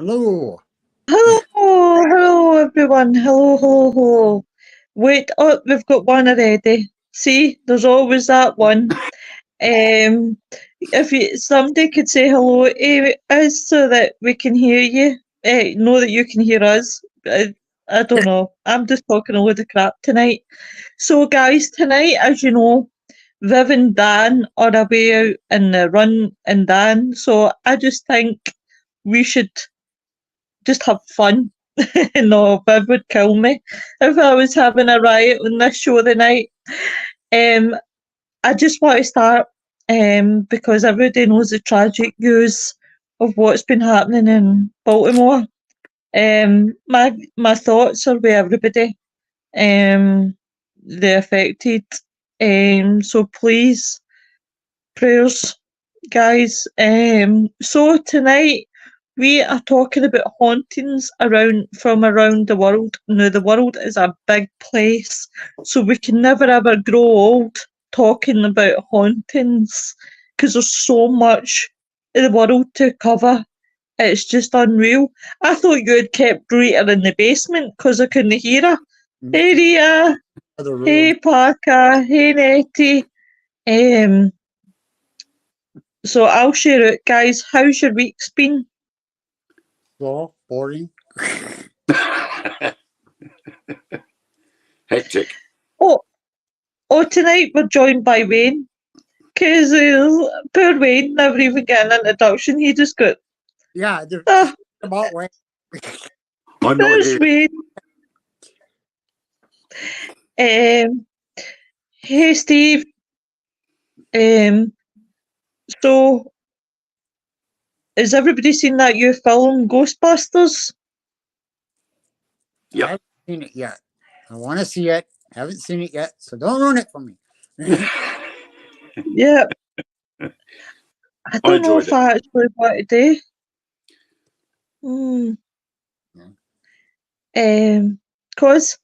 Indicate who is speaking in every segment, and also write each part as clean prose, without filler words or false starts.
Speaker 1: Hello.
Speaker 2: Hello everyone. Hello. Wait, oh, we've got one already. See, there's always that one. If somebody could say hello to us so that we can hear you, know that you can hear us. I don't know. I'm just talking a load of crap tonight. So, guys, tonight, as you know, Viv and Dan are away out in the run and Dan. So I just think we should just have fun. No, Viv would kill me if I was having a riot on this show tonight. I just want to start because everybody knows the tragic news of what's been happening in Baltimore. My thoughts are with everybody, the affected. So please, prayers, guys. So tonight we are talking about hauntings from around the world. Now the world is a big place, so we can never ever grow old talking about hauntings because there's so much in the world to cover. It's just unreal. I thought you had kept Rita in the basement because I couldn't hear her. Hey Rita, hey Parker, hey Nettie. So I'll share it, guys. How's your week's been?
Speaker 1: Slow, boring.
Speaker 3: Hectic.
Speaker 2: Oh, tonight we're joined by Wayne. Because poor Wayne never even got an introduction. He just got...
Speaker 1: Yeah, about Wayne.
Speaker 3: I'm not
Speaker 2: There's
Speaker 3: here.
Speaker 2: Wayne. Hey, Steve. So, has everybody seen that new film, Ghostbusters?
Speaker 1: I haven't seen it yet. I want to see it. Haven't seen it yet, so don't ruin it for me.
Speaker 2: Yeah. I don't know if I actually want to do. Because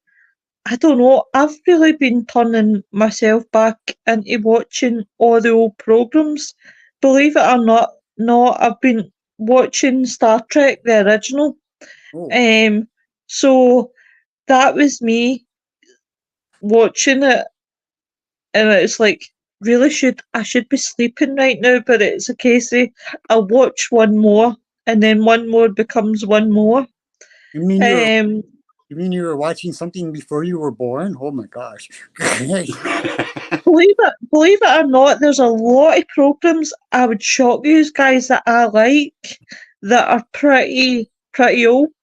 Speaker 2: I don't know, I've really been turning myself back into watching all the old programmes. Believe it or not, I've been watching Star Trek, the original.
Speaker 1: Oh.
Speaker 2: So that was me watching it, and it's like, I should be sleeping right now, but it's a case of I'll watch one more, and then one more becomes one more.
Speaker 1: You mean you were watching something before you were born? Oh my gosh.
Speaker 2: Believe it or not, there's a lot of programs I would shock you guys that I like that are pretty old.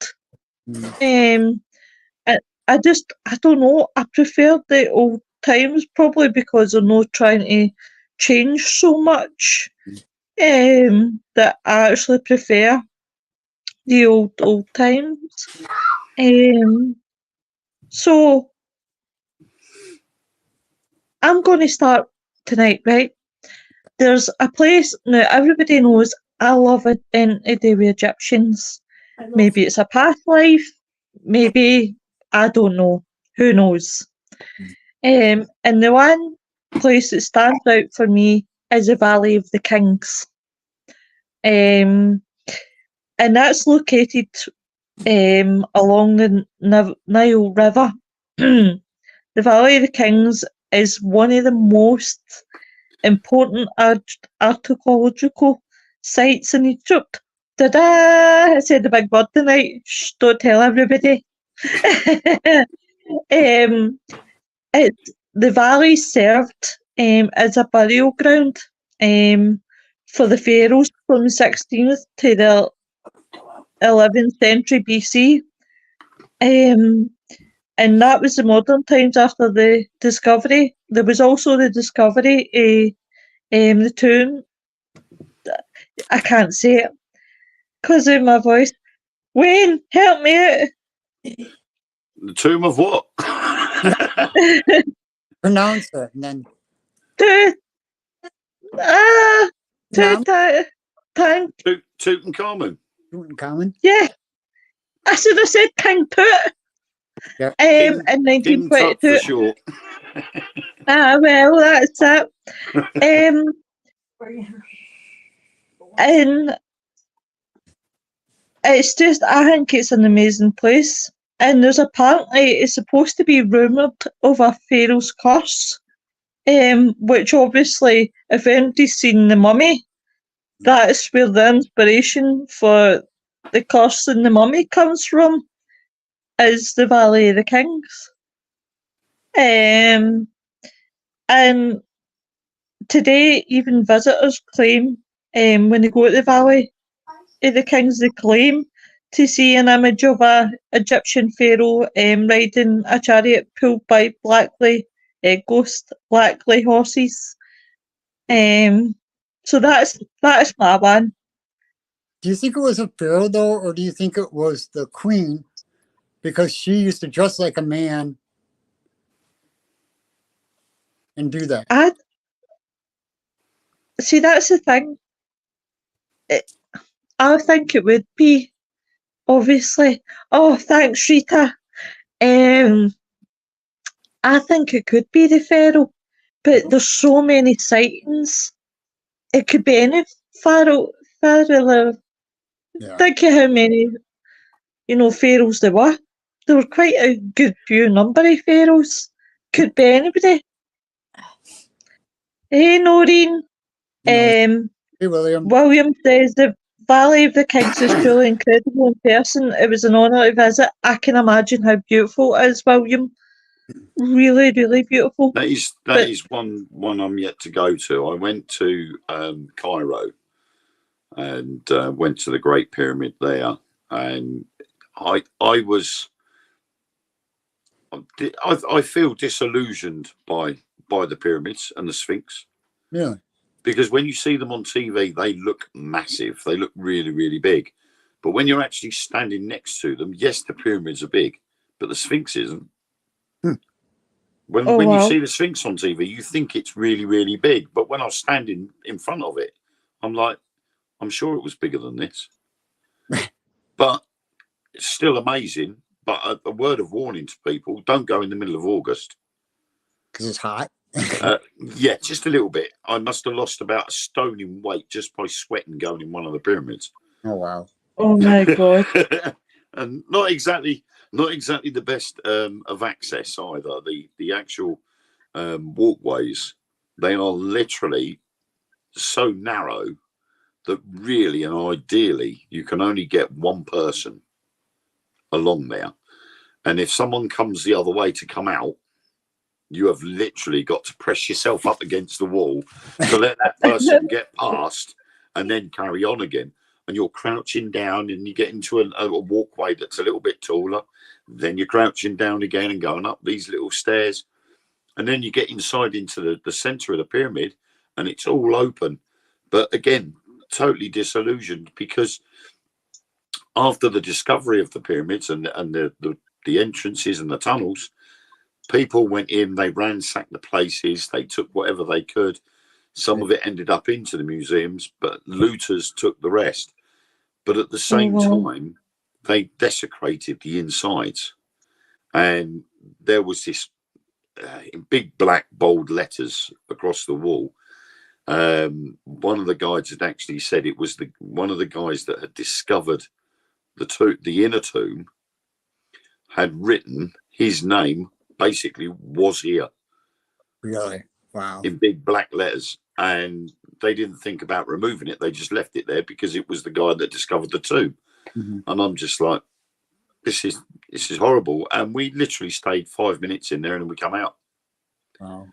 Speaker 2: I don't know. I prefer the old times probably because they're not trying to change so much. That I actually prefer the old times. So I'm going to start tonight, right? There's a place now. Everybody knows I love it in to do with Egyptians. Maybe it's a past life. Maybe I don't know. Who knows? And the one place that stands out for me is the Valley of the Kings. And that's located along the Nile River. The Valley of the Kings is one of the most important archaeological sites in Egypt. Ta-da! I said the big word tonight. Shh, don't tell everybody. The valley served as a burial ground for the pharaohs from the 16th to the 11th century BC. And that was the modern times after the discovery. There was also the discovery of the tomb. I can't say it because of my voice. Wayne, help me out.
Speaker 3: The tomb of what?
Speaker 1: Pronounce it and then.
Speaker 3: Tutankhamun.
Speaker 1: Tutankhamun?
Speaker 2: Yeah. I should have said King Tut.
Speaker 1: Yep.
Speaker 2: In 1922.
Speaker 3: King Tut for short.
Speaker 2: Well, that's it. It's just, I think it's an amazing place. And there's apparently, it's supposed to be rumoured of a Pharaoh's curse, which obviously, if anybody's seen The Mummy, that's where the inspiration for the curse in The Mummy comes from, is the Valley of the Kings. And today, even visitors claim, when they go to the Valley of the Kings, they claim to see an image of a Egyptian pharaoh riding a chariot pulled by ghost blackly horses. So that's my one.
Speaker 1: Do you think it was a pharaoh though, or do you think it was the queen because she used to dress like a man and do that?
Speaker 2: See, that's the thing. I think it would be, obviously. Oh, thanks, Rita. I think it could be the pharaoh, but there's so many sightings. It could be any pharaoh.
Speaker 1: Yeah.
Speaker 2: Think of how many, pharaohs there were. There were quite a good few number of pharaohs. Could be anybody. Hey, Noreen.
Speaker 1: Hey, William.
Speaker 2: William says the Valley of the Kings is truly incredible in person. It was an honour to visit. I can imagine how beautiful it is, William. Really, really beautiful.
Speaker 3: That is one I'm yet to go to. I went to Cairo and went to the Great Pyramid there, and I feel disillusioned by the pyramids and the Sphinx.
Speaker 1: Yeah.
Speaker 3: Because when you see them on TV, they look massive. They look really, really big. But when you're actually standing next to them, yes, the pyramids are big, but the Sphinx isn't. When you see the Sphinx on TV, you think it's really, really big. But when I was standing in front of it, I'm like, I'm sure it was bigger than this. But it's still amazing. But a word of warning to people, don't go in the middle of August.
Speaker 1: Because it's hot?
Speaker 3: Yeah, just a little bit. I must have lost about a stone in weight just by sweating going in one of the pyramids.
Speaker 1: Oh, wow.
Speaker 2: Oh, my God.
Speaker 3: And not exactly the best of access either. The actual walkways, they are literally so narrow that really and ideally you can only get one person along there. And if someone comes the other way to come out, you have literally got to press yourself up against the wall to let that person get past and then carry on again. And you're crouching down and you get into a walkway that's a little bit taller. Then you're crouching down again and going up these little stairs. And then you get inside into the center of the pyramid and it's all open. But again, totally disillusioned because after the discovery of the pyramids and the entrances and the tunnels, people went in, they ransacked the places, they took whatever they could. Some of it ended up into the museums, but looters took the rest. But at the same time, they desecrated the insides. And there was this in big black bold letters across the wall. One of the guides had actually said it was one of the guys that had discovered the inner tomb had written his name, basically was here.
Speaker 1: Really? Wow.
Speaker 3: In big black letters. And they didn't think about removing it. They just left it there because it was the guy that discovered the tomb.
Speaker 1: Mm-hmm.
Speaker 3: And I'm just like, this is horrible. And we literally stayed 5 minutes in there and we come out.
Speaker 1: Wow.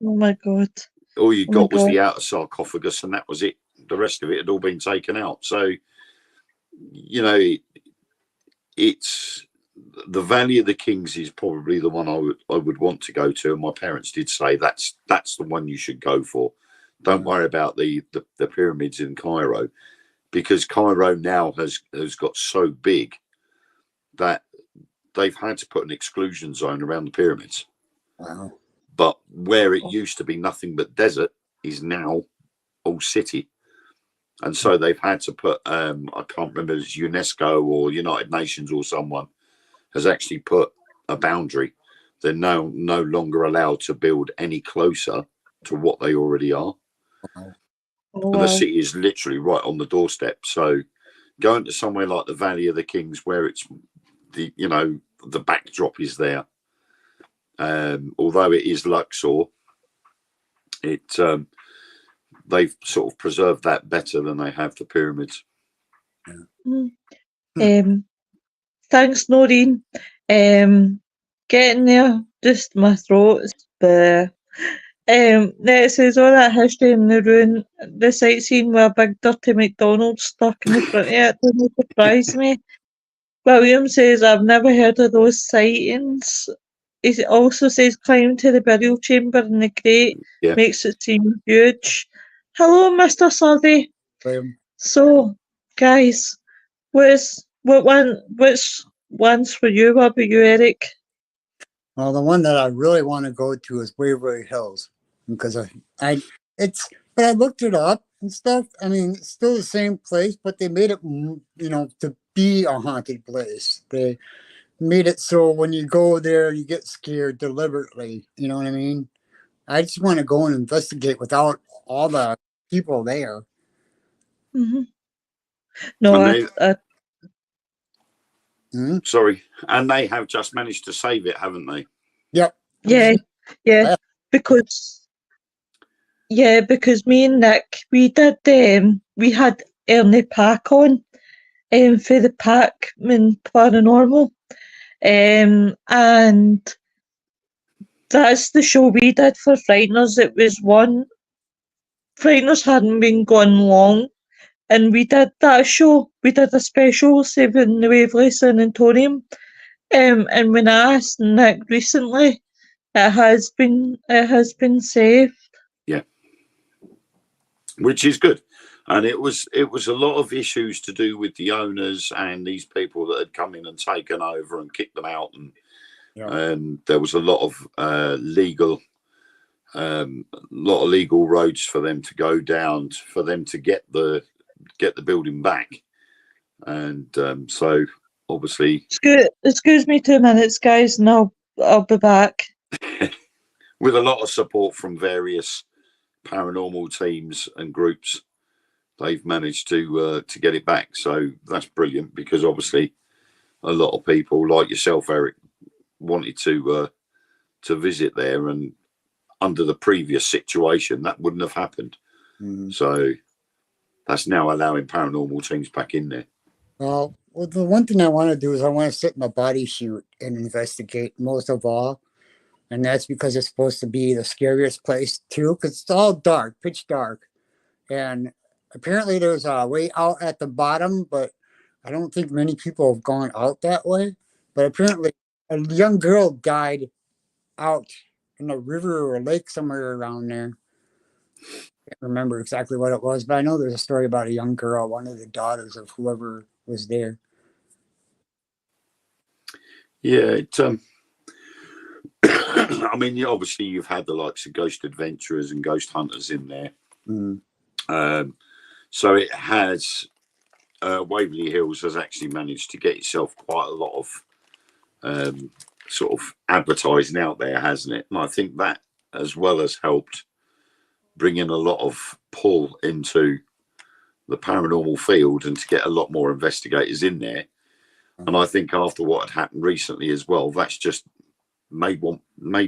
Speaker 2: Oh, my God.
Speaker 3: All you got was the outer sarcophagus and that was it. The rest of it had all been taken out. So, it's the Valley of the Kings is probably the one I would want to go to. And my parents did say that's the one you should go for. Don't worry about the pyramids in Cairo, because Cairo now has got so big that they've had to put an exclusion zone around the pyramids.
Speaker 1: Wow.
Speaker 3: But where it used to be nothing but desert is now all city. And so they've had to put, I can't remember if it's UNESCO or United Nations or someone has actually put a boundary. They're no longer allowed to build any closer to what they already are.
Speaker 1: Wow.
Speaker 2: Oh,
Speaker 3: And the city is literally right on the doorstep. So going to somewhere like the Valley of the Kings, where it's the backdrop is there. Although it is Luxor, they've sort of preserved that better than they have the pyramids.
Speaker 2: Thanks, Noreen. Getting there, just my throat is bare. It says all that history in the ruin, the sightseeing with a big dirty McDonald's stuck in the front of it doesn't surprise me. William says, I've never heard of those sightings. He also says, climb to the burial chamber in the grate makes it seem huge. Hello, Mr. Survey. So, guys, which ones for you? What about you, Eric?
Speaker 1: Well, the one that I really want to go to is Waverly Hills, because but I looked it up and stuff. I mean, it's still the same place, but they made it, to be a haunted place. They made it so when you go there, you get scared deliberately. You know what I mean? I just want to go and investigate without all the people there.
Speaker 2: Mm-hmm. No,
Speaker 3: Sorry, and they have just managed to save it, haven't they?
Speaker 1: Yep.
Speaker 2: Yeah. Because me and Nick, we had Ernie Pack on for the Pac-Man Paranormal, and that's the show we did for Frighteners. It was one. Frighteners hadn't been going long, and we did that show. We did a special saving the Waverley Sanatorium. And when I asked Nick recently, it has been saved.
Speaker 3: Yeah, which is good. And it was a lot of issues to do with the owners and these people that had come in and taken over and kicked them out, and there was a lot of legal roads for them to go down for them to get the building back, and so obviously.
Speaker 2: Excuse me 2 minutes, guys, and I'll be back.
Speaker 3: With a lot of support from various paranormal teams and groups, they've managed to get it back. So that's brilliant, because obviously a lot of people like yourself, Eric, wanted to visit there, and under the previous situation that wouldn't have happened. So that's now allowing paranormal teams back in there.
Speaker 1: Well, the one thing I want to do is I want to sit in a bodysuit and investigate most of all. And that's because it's supposed to be the scariest place too, because it's all dark, pitch dark. And apparently there's a way out at the bottom, but I don't think many people have gone out that way. But apparently a young girl died out in a river or a lake somewhere around there. I can't remember exactly what it was, but I know there's a story about a young girl, one of the daughters of whoever was there.
Speaker 3: Yeah, I mean, obviously you've had the likes of Ghost Adventurers and Ghost Hunters in there. So it has, Waverly Hills has actually managed to get itself quite a lot of sort of advertising out there, hasn't it? And I think that as well has helped bring in a lot of pull into the paranormal field, and to get a lot more investigators in there. And I think after what had happened recently as well, that's just made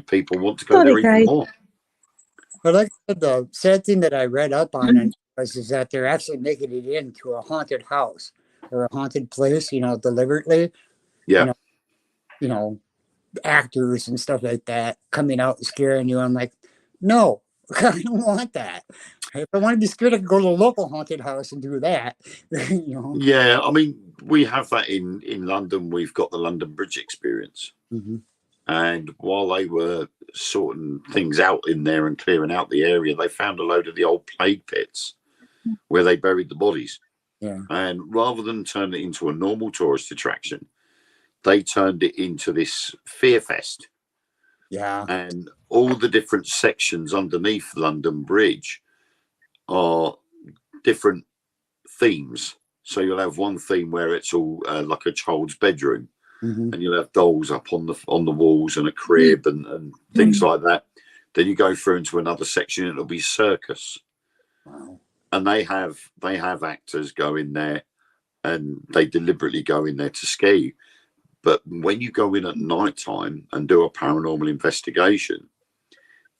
Speaker 3: people want to go there even more.
Speaker 1: But like I said, the sad thing that I read up on it is that they're actually making it into a haunted house or a haunted place, deliberately.
Speaker 3: Yeah.
Speaker 1: Actors and stuff like that coming out and scaring you. I'm like, no, I don't want that. If I want to be scared, I can go to the local haunted house and do that.
Speaker 3: Yeah, I mean, we have that in London. We've got the London Bridge experience. And while they were sorting things out in there and clearing out the area, they found a load of the old plague pits where they buried the bodies.
Speaker 1: Yeah.
Speaker 3: And rather than turn it into a normal tourist attraction, they turned it into this fear fest.
Speaker 1: Yeah.
Speaker 3: And all the different sections underneath London Bridge are different themes. So you'll have one theme where it's all like a child's bedroom, and you'll have dolls up on the walls and a crib and things like that. Then you go through into another section, and it'll be circus.
Speaker 1: Wow.
Speaker 3: And they have actors go in there and they deliberately go in there to scare you. But when you go in at night time and do a paranormal investigation,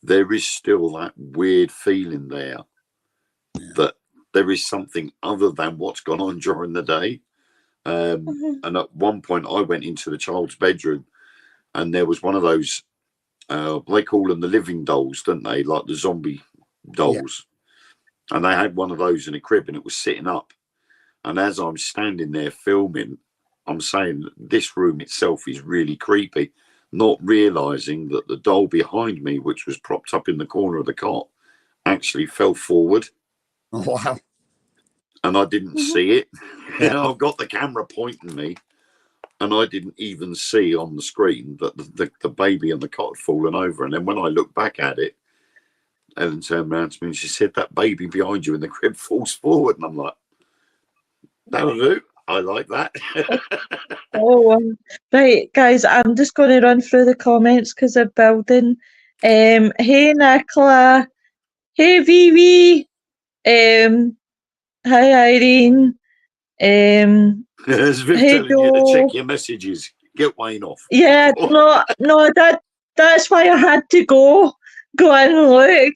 Speaker 3: there is still that weird feeling there that there is something other than what's gone on during the day. And at one point I went into the child's bedroom and there was one of those, they call them the living dolls, don't they? Like the zombie dolls. Yeah. And they had one of those in a crib and it was sitting up. And as I'm standing there filming, I'm saying this room itself is really creepy, not realizing that the doll behind me, which was propped up in the corner of the cot, actually fell forward.
Speaker 1: Oh, wow.
Speaker 3: And I didn't see it. Yeah. I've got the camera pointing me, and I didn't even see on the screen that the baby and the cot had fallen over. And then when I looked back at it, Ellen turned around to me and she said, "That baby behind you in the crib falls forward." And I'm like, "That'll do. I like that."
Speaker 2: Right, guys, I'm just going to run through the comments because they're building. Hey, Nicola. Hey, Vivi. Hi, Irene.
Speaker 3: As Viv
Speaker 2: hey,
Speaker 3: telling you to check your messages. Get Wayne off.
Speaker 2: Yeah, no, that's why I had to go and look.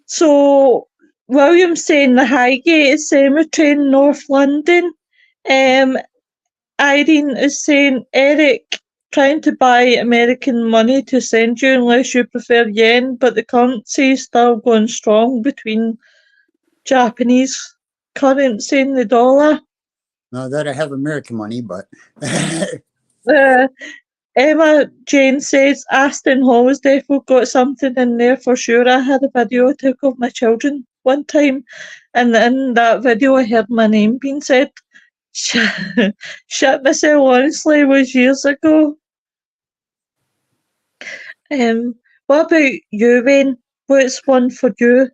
Speaker 2: So William's saying the Highgate Cemetery in North London. Irene is saying Eric trying to buy American money to send you unless you prefer yen, but the currency is still going strong between Japanese currency and the dollar.
Speaker 1: Not that I have American money, but
Speaker 2: Emma Jane says Aston Hall has definitely got something in there for sure. I had a video I took of my children one time, and in that video I heard my name being said. Shit myself, honestly, it was years ago. What about you, Wayne? What's one for you?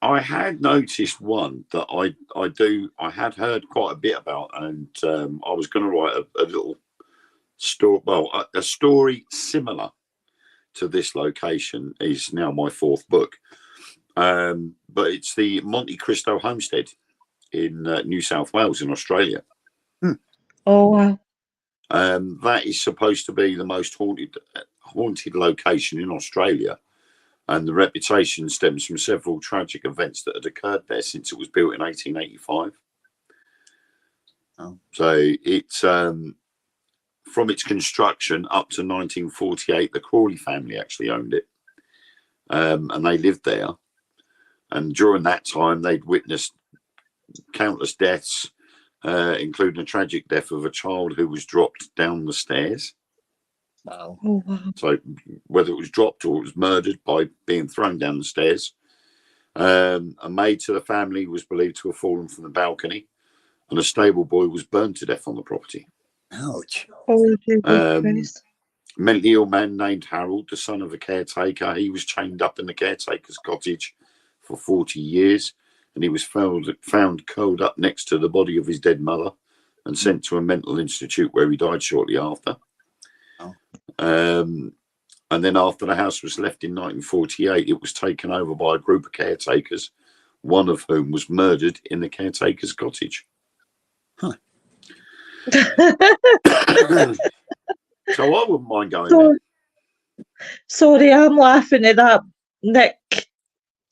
Speaker 3: I had noticed one that I had heard quite a bit about, and I was going to write a little story. Well, a story similar to this location is now my fourth book, but it's the Monte Cristo homestead in New South Wales in Australia.
Speaker 2: Oh wow!
Speaker 3: That is supposed to be the most haunted location in Australia. And the reputation stems from several tragic events that had occurred there since it was built in 1885. Oh. So it's from its construction up to 1948, the Crawley family actually owned it, and they lived there. And during that time, they'd witnessed countless deaths, including a tragic death of a child who was dropped down the stairs.
Speaker 1: Wow.
Speaker 2: Oh, wow.
Speaker 3: So whether it was dropped or it was murdered by being thrown down the stairs. A maid to the family was believed to have fallen from the balcony, and a stable boy was burned to death on the property.
Speaker 1: Ouch.
Speaker 2: Oh,
Speaker 3: mentally ill man named Harold, the son of a caretaker, he was chained up in the caretaker's cottage for 40 years, and he was found curled up next to the body of his dead mother and sent to a mental institute where he died shortly after. And then after the house was left in 1948, it was taken over by a group of caretakers, one of whom was murdered in the caretaker's cottage. Huh. So I wouldn't mind going there.
Speaker 2: Sorry, I'm laughing at that Nick,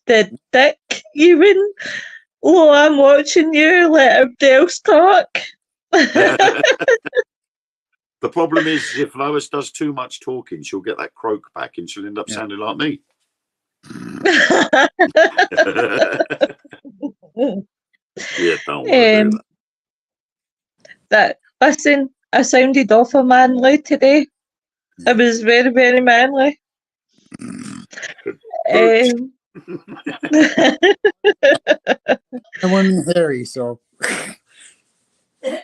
Speaker 2: the dick, even. Oh, I'm watching you, let everybody else talk.
Speaker 3: The problem is, if Lois does too much talking, she'll get that croak back and she'll end up sounding like me. Yeah, don't want to do
Speaker 2: that. Listen, I sounded awful manly today. I was very, very manly.
Speaker 1: I wasn't hairy, so.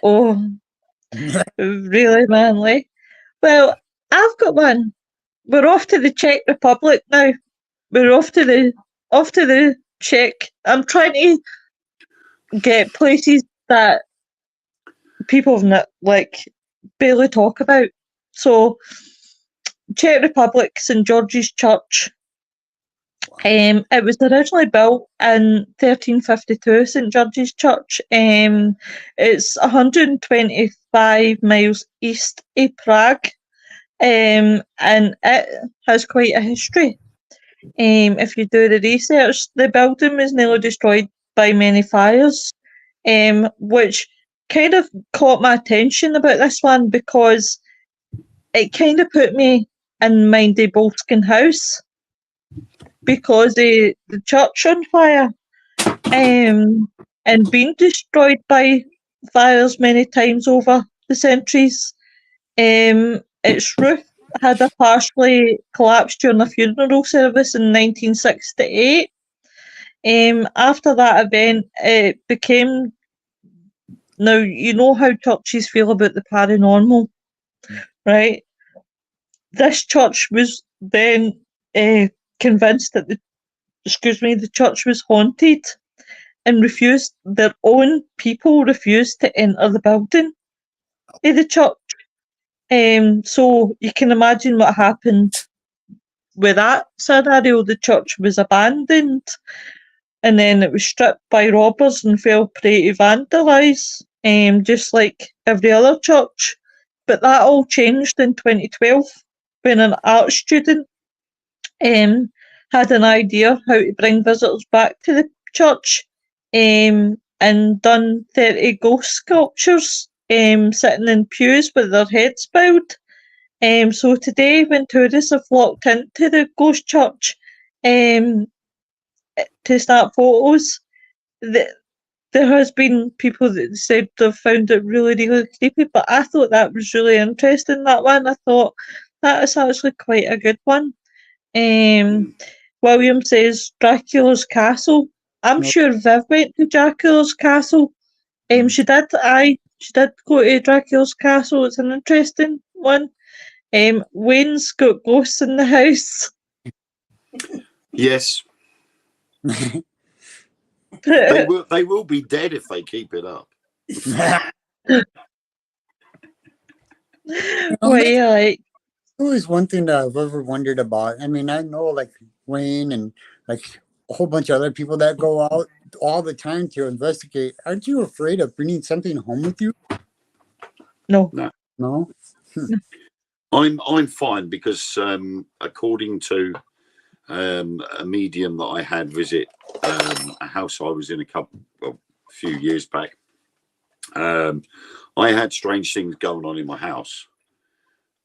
Speaker 2: Oh. Really manly. Well, I've got one. We're off to the Czech Republic now. We're off to the Czech. I'm trying to get places that people barely talk about. So, Czech Republic, St George's Church. It was originally built in 1352, St George's Church. It's 125 miles east of Prague, and it has quite a history. If you do the research, the building was nearly destroyed by many fires, which kind of caught my attention about this one because it kind of put me in mind of Boleskine House because the church on fire and being destroyed by fires many times over the centuries. Its roof had a partially collapsed during a funeral service in 1968. After that event, it became. Now, you know how churches feel about the paranormal, right? This church was then convinced that the church was haunted and their own people refused to enter the building of the church. So you can imagine what happened with that scenario. The church was abandoned and then it was stripped by robbers and fell prey to vandalise, just like every other church. But that all changed in 2012 when an art student had an idea how to bring visitors back to the church and done 30 ghost sculptures sitting in pews with their heads bowed. So today, when tourists have walked into the ghost church to snap photos, there has been people that said they've found it really, really creepy, but I thought that was really interesting, that one. I thought that is actually quite a good one. William says Dracula's Castle. I'm sure Viv went to Dracula's Castle. She did go to Dracula's Castle. It's an interesting one. Wayne's got ghosts in the house.
Speaker 3: Yes. They will be dead if they keep it up.
Speaker 2: What do you like?
Speaker 1: It was one thing that I've ever wondered about. I mean, I know like Wayne and like a whole bunch of other people that go out all the time to investigate. Aren't you afraid of bringing something home with you?
Speaker 2: No.
Speaker 1: No?
Speaker 3: I'm fine because according to a medium that I had visit a house I was in a few years back, I had strange things going on in my house.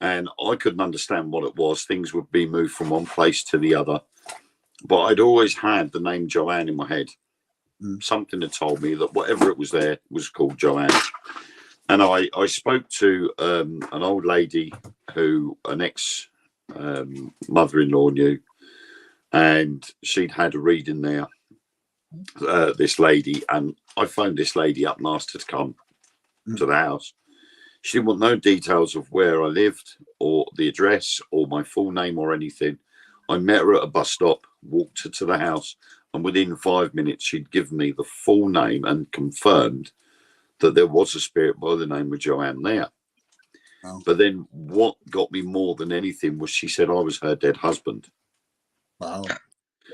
Speaker 3: And I couldn't understand what it was. Things would be moved from one place to the other. But I'd always had the name Joanne in my head. Something had told me that whatever it was there was called Joanne. And I spoke to an old lady who an ex-mother-in-law knew. And she'd had a reading there, this lady. And I phoned this lady up and asked her to come to the house. She didn't want no details of where I lived or the address or my full name or anything. I met her at a bus stop, walked her to the house, and within 5 minutes, she'd given me the full name and confirmed that there was a spirit by the name of Joanne there.
Speaker 1: Wow.
Speaker 3: But then what got me more than anything was she said I was her dead husband.
Speaker 1: Wow.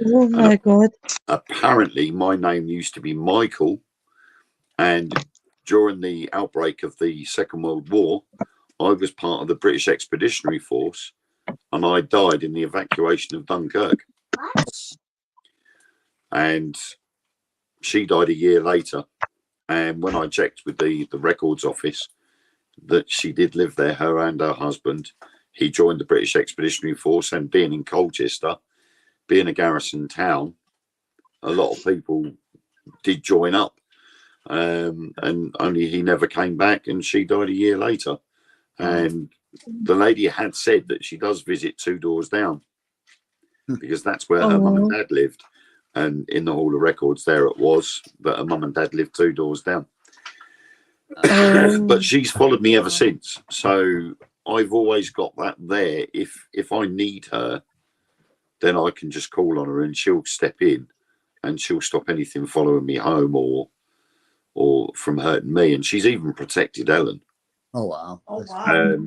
Speaker 2: Oh my God.
Speaker 3: Apparently, my name used to be Michael, and during the outbreak of the Second World War, I was part of the British Expeditionary Force, and I died in the evacuation of Dunkirk. And she died a year later. And when I checked with the records office, that she did live there, her and her husband. He joined the British Expeditionary Force, and being in Colchester, being a garrison town, a lot of people did join up. And only he never came back, and she died a year later. And the lady had said that she does visit 2 doors down because that's where her mum and dad lived. And in the Hall of Records, there it was that her mum and dad lived 2 doors down. But she's followed me ever since. So I've always got that there. If I need her, then I can just call on her and she'll step in and she'll stop anything following me home or from hurting me. And she's even protected Ellen.
Speaker 1: Oh, wow.
Speaker 2: Oh, wow.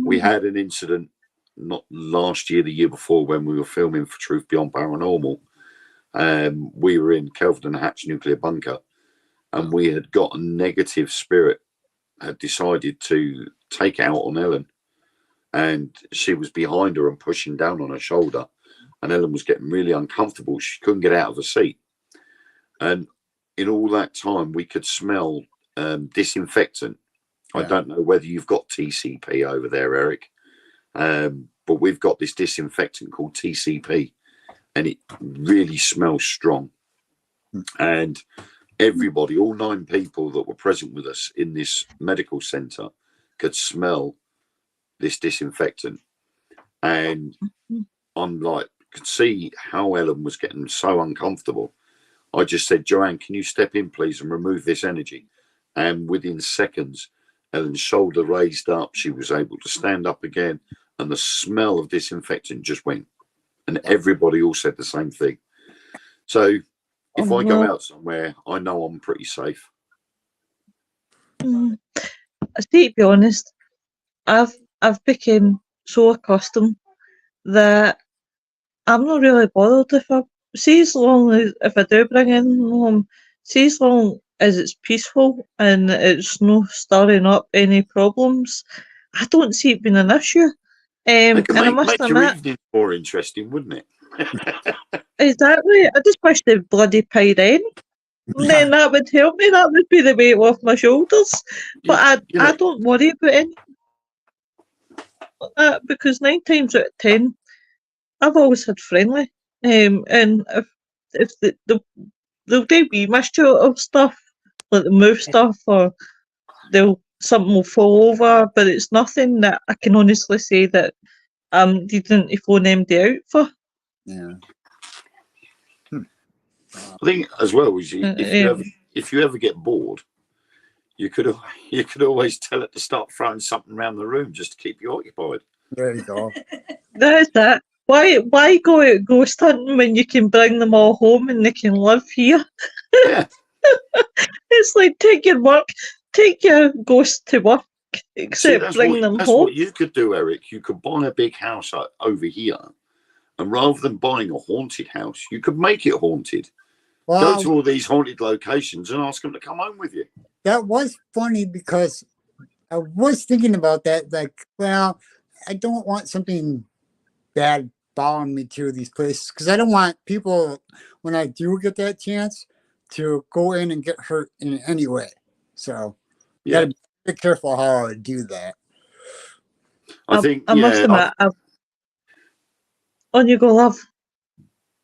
Speaker 3: We had an incident not last year, the year before, when we were filming for Truth Beyond Paranormal. We were in Kelvedon Hatch nuclear bunker, and we had got a negative spirit had decided to take out on Ellen, and she was behind her and pushing down on her shoulder, and Ellen was getting really uncomfortable. She couldn't get out of her seat, and in all that time we could smell disinfectant. I don't know whether you've got TCP over there, Eric, but we've got this disinfectant called TCP, and it really smells strong. And everybody, all 9 people that were present with us in this medical centre, could smell this disinfectant. And I'm like, could see how Ellen was getting so uncomfortable. I just said, Joanne, can you step in, please, and remove this energy? And within seconds, Ellen's shoulder raised up. She was able to stand up again, and the smell of disinfectant just went. And everybody all said the same thing. So if I go out somewhere, I know I'm pretty safe.
Speaker 2: See, to be honest, I've become so accustomed that I'm not really bothered if I see, as long as if I do bring in home, see, as long as it's peaceful and it's not stirring up any problems, I don't see it being an issue.
Speaker 3: It
Speaker 2: and I must
Speaker 3: make your
Speaker 2: admit,
Speaker 3: evening more interesting, wouldn't it?
Speaker 2: exactly, I just wish they bloody paid in. Then that would help me. That would be the weight off my shoulders. But I don't worry about anything like that, because 9 times out of 10, I've always had friendly. And if they'll do wee mischief of stuff, like they move stuff, or something will fall over, but it's nothing that I can honestly say that I'm needing to phone MD out for.
Speaker 1: Yeah.
Speaker 3: I think as well as if you ever get bored, you could always tell it to start throwing something around the room just to keep you occupied.
Speaker 1: There you go.
Speaker 2: That's that. Why go out ghost hunting when you can bring them all home and they can live here?
Speaker 3: Yeah.
Speaker 2: It's like take your ghost to work, except bring them
Speaker 3: that's
Speaker 2: home.
Speaker 3: what you could do, Eric. You could buy a big house over here, and rather than buying a haunted house, you could make it haunted.
Speaker 1: Well,
Speaker 3: go to all these haunted locations and ask them to come home with you.
Speaker 1: That was funny because I was thinking about that. Like, well, I don't want something bad following me to these places, because I don't want people, when I do get that chance, to go in and get hurt in any way. So you gotta be careful how I do that.
Speaker 3: I think
Speaker 2: I must admit, on you go, love.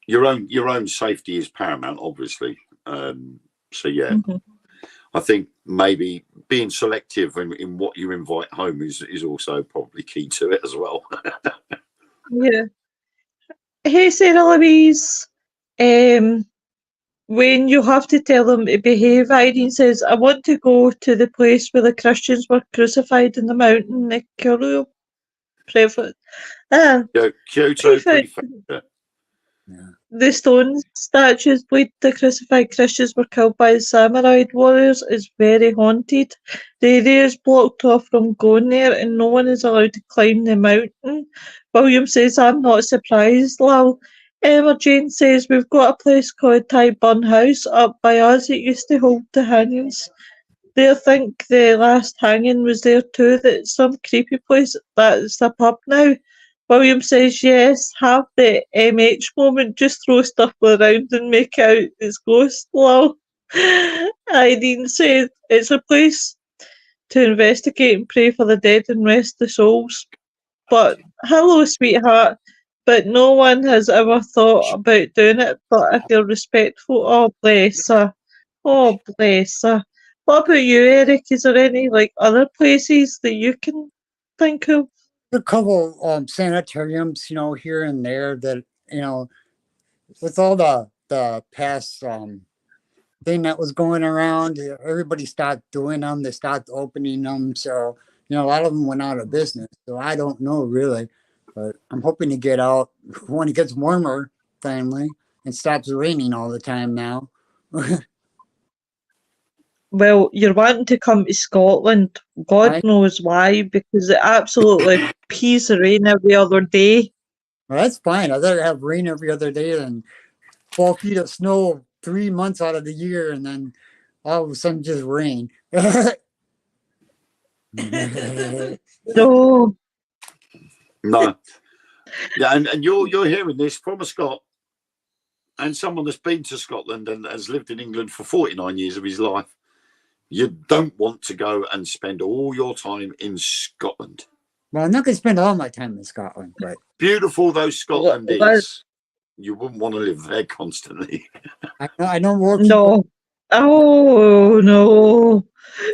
Speaker 3: Your own safety is paramount, obviously. So yeah, I think maybe being selective in what you invite home is also probably key to it as well.
Speaker 2: Yeah. Hey, Sarah Louise. When you have to tell them to behave, Irene says, I want to go to the place where the Christians were crucified in the mountain, the Kyoto Prefect.
Speaker 3: Kyoto Prefecture.
Speaker 1: Yeah.
Speaker 2: The stone statues believed the crucified Christians were killed by samurai warriors is very haunted. The area is blocked off from going there and no one is allowed to climb the mountain. William says, I'm not surprised, lol. Emma Jane says, we've got a place called Tyburn House up by us. It used to hold the hangings. They think the last hanging was there too. That's some creepy place. That's a pub now. William says, yes, have the MH moment, just throw stuff around and make out it's ghost. Lol. Irene says, it's a place to investigate and pray for the dead and rest the souls. But, hello, sweetheart, but no one has ever thought about doing it, but if you're respectful, oh, bless her. Oh, bless her. What about you, Eric? Is there any, other places that you can think of?
Speaker 1: A couple sanitariums, here and there that, with all the past thing that was going around, everybody stopped doing them. They stopped opening them. So, a lot of them went out of business. So I don't know really, but I'm hoping to get out when it gets warmer finally and stops raining all the time now.
Speaker 2: Well, you're wanting to come to Scotland. God knows why, because it absolutely pees the rain every other day.
Speaker 1: Well, that's fine. I'd rather have rain every other day than 12 feet of snow 3 months out of the year and then all of a sudden just rain.
Speaker 2: No.
Speaker 3: No. Yeah, and you're hearing this from a Scot and someone that's been to Scotland and has lived in England for 49 years of his life. You don't want to go and spend all your time in Scotland.
Speaker 1: Well, I'm not going to spend all my time in Scotland, but
Speaker 3: beautiful though Scotland is, you wouldn't want to live there constantly.
Speaker 1: I know more people.
Speaker 2: No. Oh, no.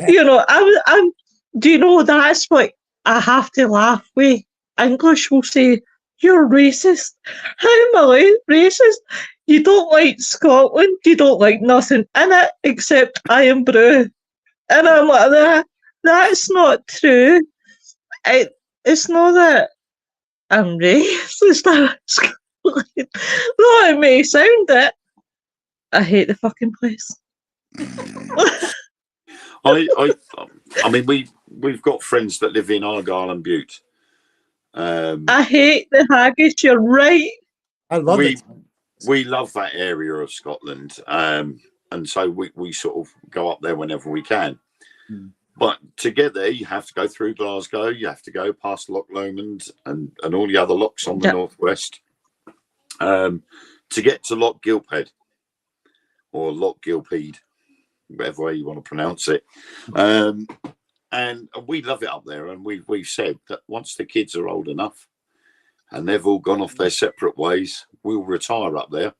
Speaker 2: You know, I'm, do you know, that's what I have to laugh with. English will say, you're racist. How am I racist? You don't like Scotland, you don't like nothing in it except I am brew. And I'm like, that's not true. It's not that I'm racist. Though it may sound it. I hate the fucking place.
Speaker 3: I mean, we've got friends that live in Argyll and Bute.
Speaker 2: I hate the haggis. You're right.
Speaker 1: I love it.
Speaker 3: We love that area of Scotland, and so we sort of go up there whenever we can. But to get there, you have to go through Glasgow. You have to go past Loch Lomond and all the other lochs on the northwest to get to Loch Gilphead or Loch Gilphead, whatever way you want to pronounce it. And we love it up there. And we've said that once the kids are old enough and they've all gone off their separate ways, we'll retire up there.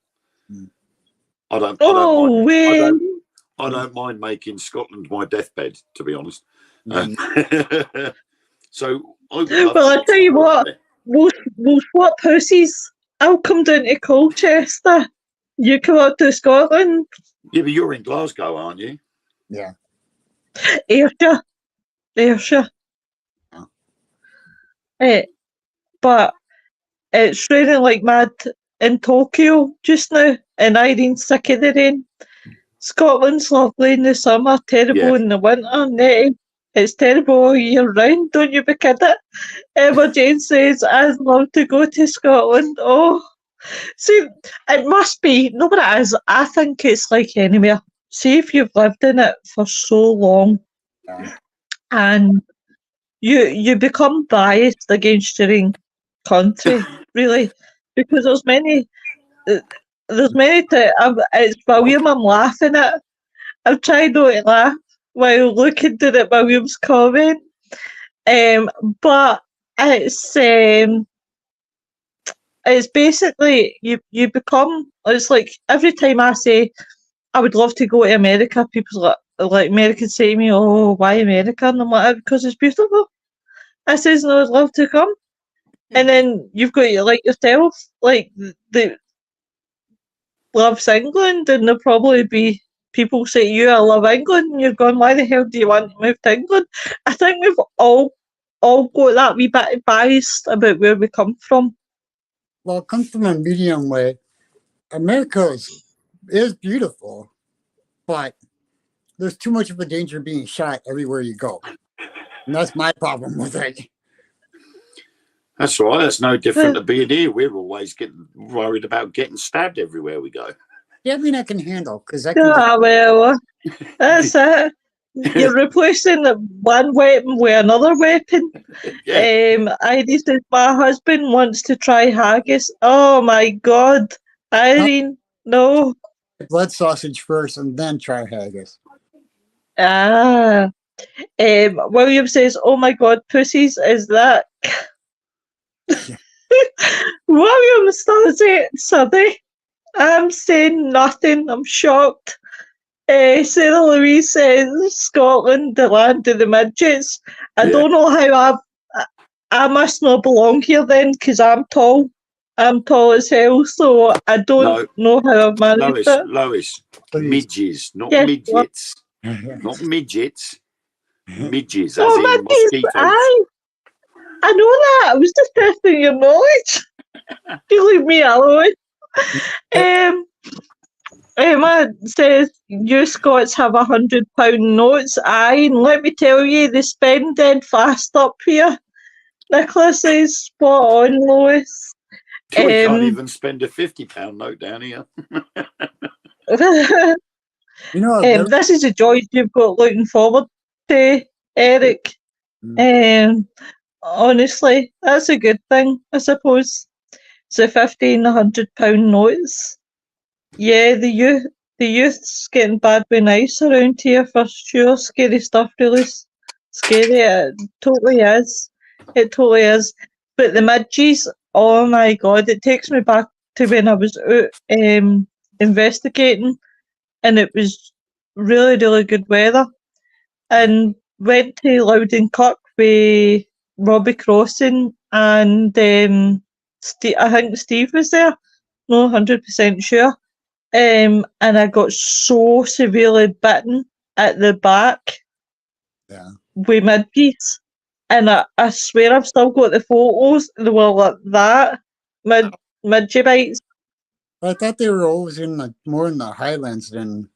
Speaker 3: I don't mind making Scotland my deathbed, to be honest. So,
Speaker 2: I tell you what, we'll swap houses. I'll come down to Colchester. You come up to Scotland.
Speaker 3: Yeah, but you're in Glasgow, aren't you?
Speaker 1: Yeah.
Speaker 2: Ayrshire. But it's raining like mad in Tokyo just now, and Irene's sick of the rain. Scotland's lovely in the summer, terrible in the winter. Nettie, it's terrible all year round. Don't you be kidding. Emma Jane says, I'd love to go to Scotland. Oh, see, it must be, no, but it is. I think it's like anywhere. See, if you've lived in it for so long and you become biased against your own country, really, because there's many it's William I'm laughing at. I'm trying not to laugh while looking at William's comment. But it's basically you become, it's like every time I say I would love to go to America, people like Americans say to me, oh, why America? And I'm like, because it's beautiful. I says, no, I'd love to come. And then you've got like yourself, like the loves England, and there'll probably be people say to you, I love England, and you're going, why the hell do you want to move to England? I think we've all got that wee bit biased about where we come from.
Speaker 1: Well, it comes from a medium way. America is beautiful, but there's too much of a danger of being shot everywhere you go. And that's my problem with it.
Speaker 3: That's right. That's no different to being here. We're always getting worried about getting stabbed everywhere we go.
Speaker 1: Yeah, I mean, I can handle because I
Speaker 2: can. Well, that's it. You're replacing one weapon with another weapon. Irene says, my husband wants to try haggis. Oh my God, Irene, no.
Speaker 1: Blood sausage first and then try haggis.
Speaker 2: William says, oh my God, pussies, is that... William starts it, Sunday. I'm saying nothing. I'm shocked. Sarah Louise says Scotland, the land of the midgets. I don't know how I must not belong here then, because I'm tall. I'm tall as hell, so I don't know how I've managed it.
Speaker 3: Lois, midges, not midgets. Not midgets. Midges, as in mosquitoes.
Speaker 2: I know that. I was just testing your knowledge. You leave me alone. Emma says you Scots have £100 notes. Aye, and let me tell you, they spend dead fast up here. Nicholas says spot on, Lois.
Speaker 3: We can't even spend a £50 note down here.
Speaker 1: You know,
Speaker 2: this is the joys you've got looking forward to, Eric. Honestly, that's a good thing, I suppose. So £50 and £100 notes. Yeah, the youth's getting bad with nice around here for sure. Scary stuff, really scary. It totally is. It totally is. But the midges, oh my god, it takes me back to when I was out investigating, and it was really, really good weather. And went to Loudon Kirk with Robbie Crossan and I think Steve was there. No, 100% sure. And I got so severely bitten at the back with midges. And I swear I've still got the photos. They were like that. Midgie bites.
Speaker 1: I thought they were always more in the Highlands than.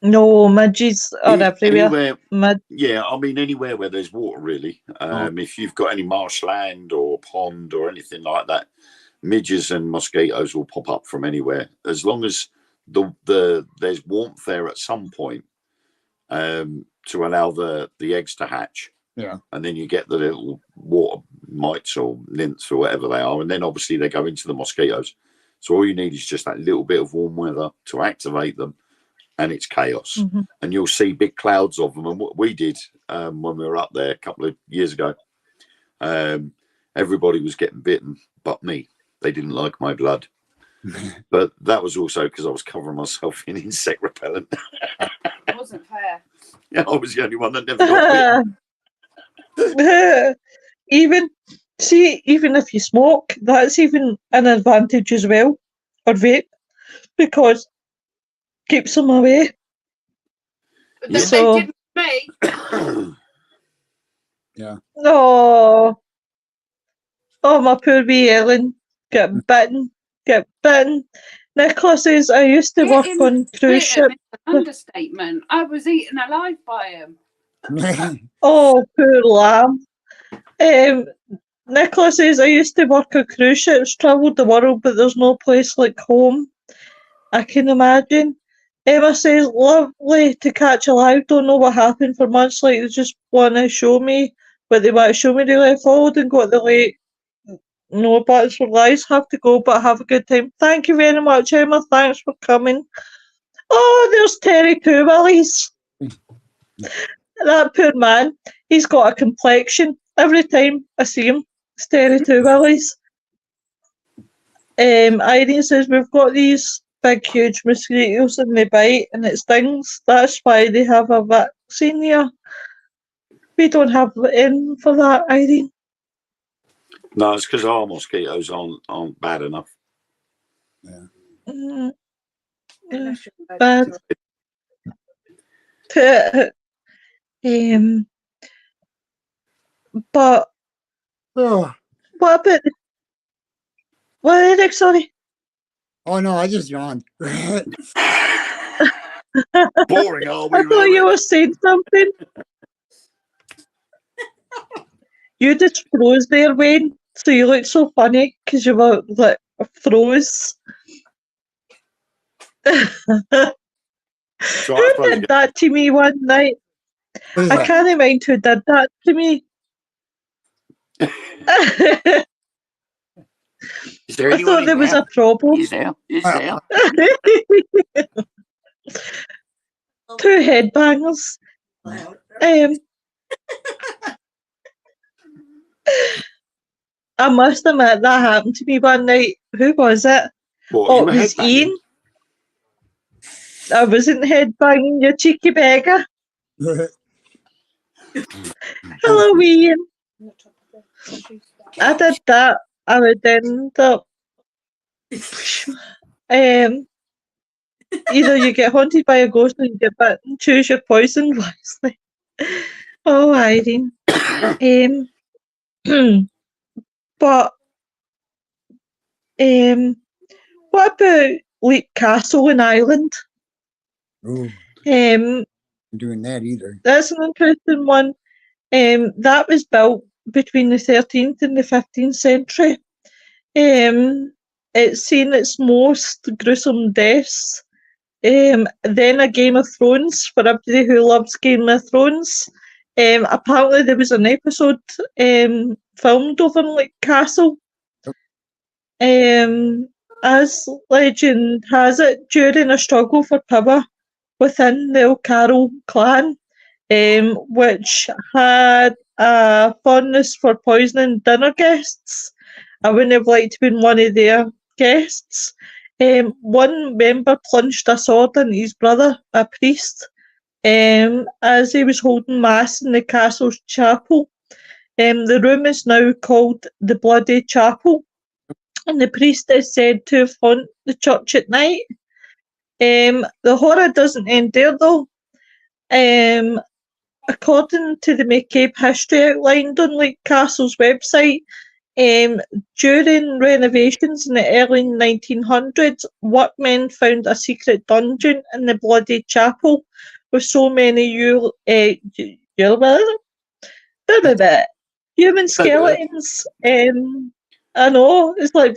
Speaker 2: No, midges are everywhere.
Speaker 3: Yeah, I mean anywhere where there's water, really. If you've got any marshland or pond or anything like that, midges and mosquitoes will pop up from anywhere, as long as there's warmth there at some point to allow the eggs to hatch.
Speaker 1: Yeah,
Speaker 3: and then you get the little water mites or nymphs or whatever they are, and then obviously they go into the mosquitoes. So all you need is just that little bit of warm weather to activate them, and it's chaos. And you'll see big clouds of them. And what we did when we were up there a couple of years ago, everybody was getting bitten but me. They didn't like my blood. But that was also because I was covering myself in insect repellent.
Speaker 4: It wasn't fair.
Speaker 3: Yeah, I was the only one that never got bitten.
Speaker 2: Even if you smoke, that's even an advantage as well, or vape, because keeps them away.
Speaker 4: They didn't me.
Speaker 1: Yeah.
Speaker 2: Oh, my poor wee Ellen. Get bitten. Nicola says, I used to work on cruise ship.
Speaker 4: Understatement. I was eaten alive by him.
Speaker 2: Oh, poor lamb. Nicola says, I used to work on cruise ships, travelled the world, but there's no place like home. I can imagine. Emma says, lovely to catch alive. Don't know what happened for months. Like, they just want to show me what they want to show me. They left followed and got the late. No buts for lies. Have to go, but have a good time. Thank you very much, Emma. Thanks for coming. Oh, there's Terry Two Willies. That poor man. He's got a complexion. Every time I see him, it's Terry Two Willies. Irene says, we've got these big, huge mosquitoes and they bite and it stings. That's why they have a vaccine here. We don't have in for that, Irene.
Speaker 3: No, it's because our mosquitoes aren't bad enough.
Speaker 2: Yeah. Bad. But what about what, Eric? Sorry.
Speaker 1: Oh no, I just yawned.
Speaker 3: Boring, are we?
Speaker 2: I thought you were saying something. You just froze there, Wayne. So you looked so funny because you were like froze. Who did that to me one night? I can't mind who did that to me. I thought there was a problem.
Speaker 3: He's there.
Speaker 2: Two headbangers. I must admit that happened to me one night. Who was it?
Speaker 3: What,
Speaker 2: it was Ian. I wasn't headbanging, you cheeky beggar. Hello, Ian. I did that. I would end up. Either you get haunted by a ghost or you get bitten. Choose your poison wisely. Oh, Irene. But what about Leap Castle in Ireland.
Speaker 1: Ooh,
Speaker 2: Um,
Speaker 1: I'm doing that either.
Speaker 2: that's an interesting one. That was built between the 13th and the 15th century. It's seen its most gruesome deaths. Then a Game of Thrones, for everybody who loves Game of Thrones. Apparently there was an episode filmed over in Leap Castle. As legend has it, during a struggle for power within the O'Carroll clan, which had a fondness for poisoning dinner guests, I wouldn't have liked to be one of their guests. One member plunged a sword into his brother, a priest, as he was holding mass in the castle's chapel. The room is now called the Bloody Chapel, and the priest is said to haunt the church at night. The horror doesn't end there though. According to the McCabe history outlined on Leap Castle's website, during renovations in the early 1900s, workmen found a secret dungeon in the Bloody Chapel with so many human skeletons. I know, it's like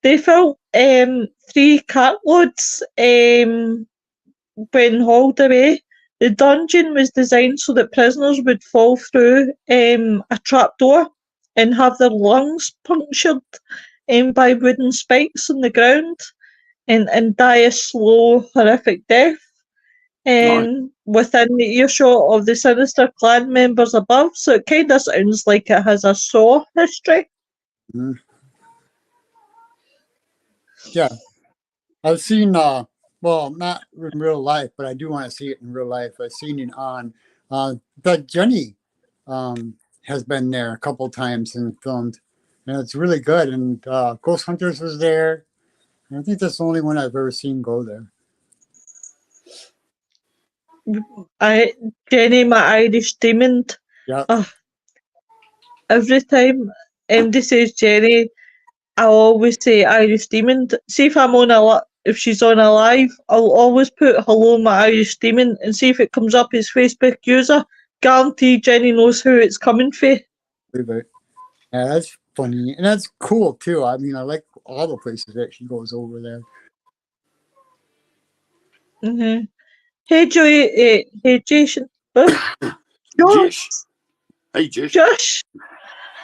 Speaker 2: they felt 3 cartloads when hauled away. The dungeon was designed so that prisoners would fall through a trapdoor and have their lungs punctured by wooden spikes on the ground and die a slow, horrific death. Within the earshot of the sinister clan members above, so it kind of sounds like it has a Saw history.
Speaker 1: Mm. Yeah, I've seen. Well, not in real life, but I do want to see it in real life. I've seen it on. But Jenny has been there a couple times and filmed, and it's really good. And Ghost Hunters was there. And I think that's the only one I've ever seen go there.
Speaker 2: Jenny, my Irish demon.
Speaker 1: Yeah.
Speaker 2: Every time MD says Jenny, I always say Irish demon. See if I'm on if she's on a live, I'll always put hello my Irish demon and see if it comes up as Facebook user. Guarantee Jenny knows who it's coming for.
Speaker 1: Yeah, that's funny and that's cool too. I mean, I like all the places that she goes over there.
Speaker 2: Mm-hmm. Hey Joey, hey Jason.
Speaker 3: Josh. Hey Josh.
Speaker 2: Josh.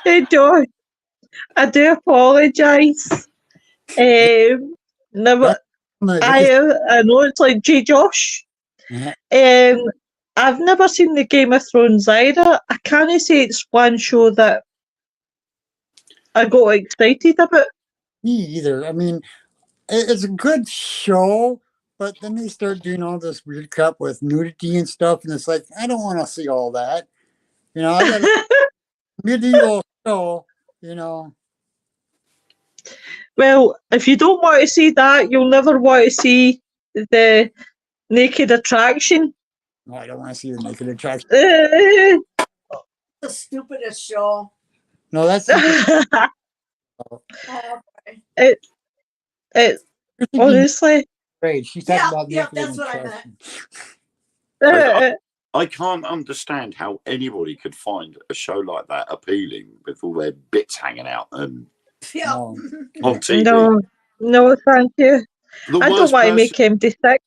Speaker 2: Hey Josh. I do apologise. Never. I know it's like J. Josh. I've never seen the Game of Thrones either. I can't say it's one show that I got excited about.
Speaker 1: Me either. I mean, it's a good show, but then they start doing all this weird crap with nudity and stuff, and it's like, I don't want to see all that. You know, I got a medieval show, you know.
Speaker 2: Well, if you don't want to see that, you'll never want to see the naked attraction.
Speaker 1: No, I don't want to see the naked attraction.
Speaker 5: The stupidest show.
Speaker 1: No, that's
Speaker 2: it honestly.
Speaker 1: Great. She's talking about naked
Speaker 5: that's what
Speaker 1: I
Speaker 5: meant.
Speaker 3: I can't understand how anybody could find a show like that appealing with all their bits hanging out and on TV.
Speaker 2: No, thank you. I don't want to make him sick.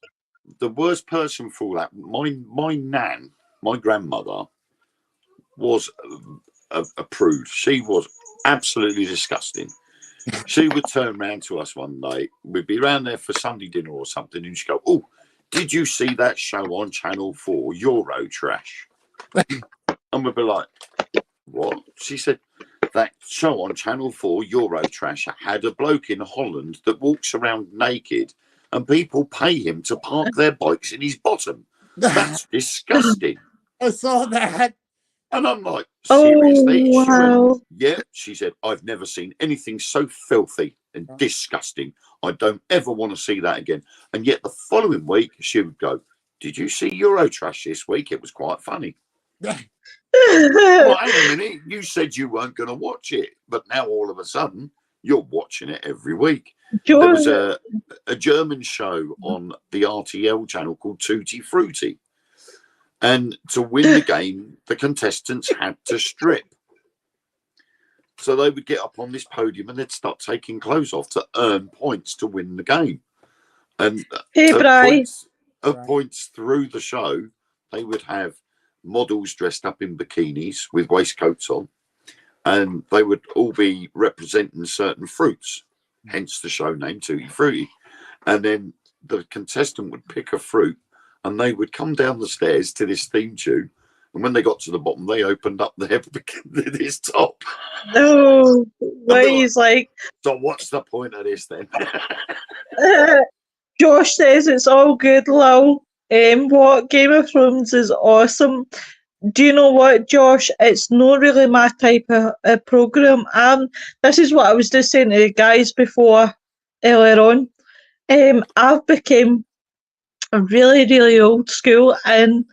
Speaker 3: The worst person for all that, my nan, my grandmother, was a prude. She was absolutely disgusting. She would turn around to us one day. We'd be around there for Sunday dinner or something, and she'd go, "Oh, did you see that show on Channel 4, Eurotrash?" And we'd be like, "What?" She said, "That show on Channel 4, Eurotrash, had a bloke in Holland that walks around naked and people pay him to park their bikes in his bottom. That's disgusting."
Speaker 1: I saw that.
Speaker 3: And I'm like, seriously?
Speaker 2: Oh, wow.
Speaker 3: She went, yeah. She said, "I've never seen anything so filthy and disgusting. I don't ever want to see that again." And yet the following week, she would go, "Did you see Eurotrash this week? It was quite funny." Well, hang on a minute. You said you weren't going to watch it, but now all of a sudden you're watching it every week.
Speaker 2: Joe,
Speaker 3: There was a German show on the RTL channel called Tutti Frutti. And to win the game, the contestants had to strip. So they would get up on this podium and they'd start taking clothes off to earn points to win the game. And
Speaker 2: hey, Bri.
Speaker 3: points through the show, they would have models dressed up in bikinis with waistcoats on, and they would all be representing certain fruits, hence the show name Tutti Frutti. And then the contestant would pick a fruit and they would come down the stairs to this theme tune. And when they got to the bottom, they opened up this top.
Speaker 2: No, where he's like,
Speaker 3: so what's the point of this then?
Speaker 2: Josh says it's all good, lol. What Game of Thrones is awesome. Do you know what, Josh? It's not really my type of program. This is what I was just saying to the guys before earlier on. I've become really, really old school and